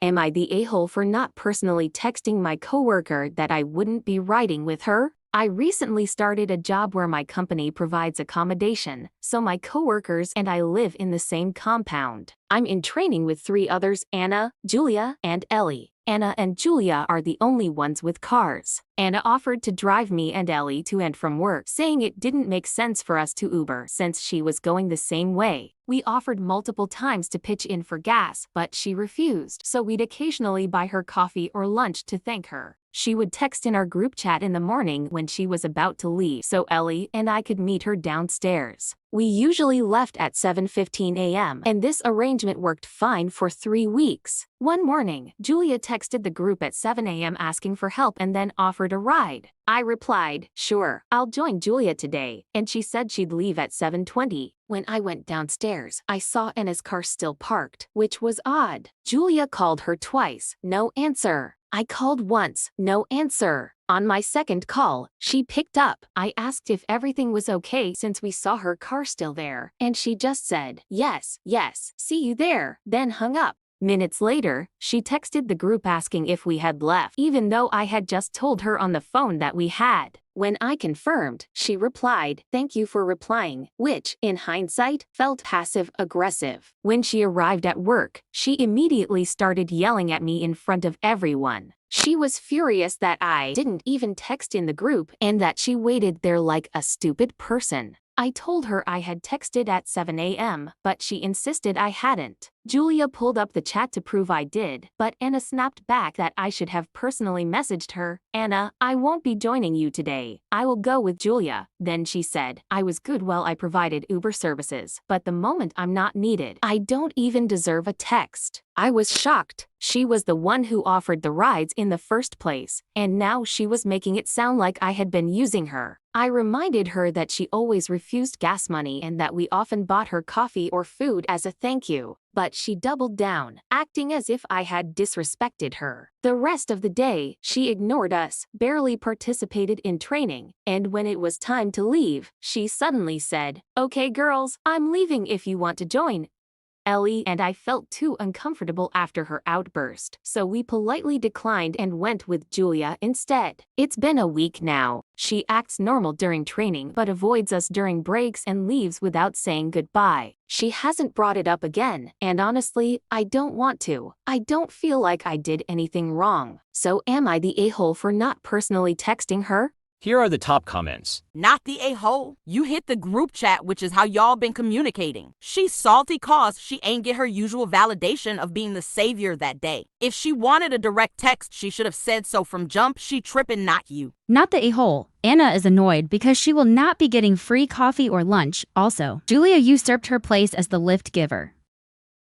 Am I the a-hole for not personally texting my coworker that I wouldn't be riding with her? I recently started a job where my company provides accommodation, so my coworkers and I live in the same compound. I'm in training with 3 others: Anna, Julia, and Ellie. Anna and Julia are the only ones with cars. Anna offered to drive me and Ellie to and from work, saying it didn't make sense for us to Uber since she was going the same way. We offered multiple times to pitch in for gas, but she refused, so we'd occasionally buy her coffee or lunch to thank her. She would text in our group chat in the morning when she was about to leave, so Ellie and I could meet her downstairs. We usually left at 7:15 a.m., and this arrangement worked fine for 3 weeks. One morning, Julia texted the group at 7 a.m. asking for help and then offered a ride. I replied, "Sure, I'll join Julia today," and she said she'd leave at 7:20. When I went downstairs, I saw Anna's car still parked, which was odd. Julia called her twice, no answer. I called once, no answer. On my second call, she picked up. I asked if everything was okay since we saw her car still there, and she just said, yes, see you there," then hung up. Minutes later, she texted the group asking if we had left, even though I had just told her on the phone that we had. When I confirmed, she replied, "Thank you for replying," which, in hindsight, felt passive-aggressive. When she arrived at work, she immediately started yelling at me in front of everyone. She was furious that I didn't even text in the group and that she waited there like a stupid person. I told her I had texted at 7 a.m., but she insisted I hadn't. Julia pulled up the chat to prove I did, but Anna snapped back that I should have personally messaged her, "Anna, I won't be joining you today. I will go with Julia." Then she said, "I was good while I provided Uber services, but the moment I'm not needed, I don't even deserve a text." I was shocked. She was the one who offered the rides in the first place, and now she was making it sound like I had been using her. I reminded her that she always refused gas money and that we often bought her coffee or food as a thank you. But she doubled down, acting as if I had disrespected her. The rest of the day, she ignored us, barely participated in training, and when it was time to leave, she suddenly said, "Okay girls, I'm leaving if you want to join." Ellie and I felt too uncomfortable after her outburst, so we politely declined and went with Julia instead. It's been a week now. She acts normal during training but avoids us during breaks and leaves without saying goodbye. She hasn't brought it up again, and honestly, I don't want to. I don't feel like I did anything wrong. So am I the a-hole for not personally texting her? Here are the top comments. Not the a-hole. You hit the group chat, which is how y'all been communicating. She's salty cause she ain't get her usual validation of being the savior that day. If she wanted a direct text, she should have said so from jump. She tripping, not you. Not the a-hole. Anna is annoyed because she will not be getting free coffee or lunch. Also, Julia usurped her place as the lift giver.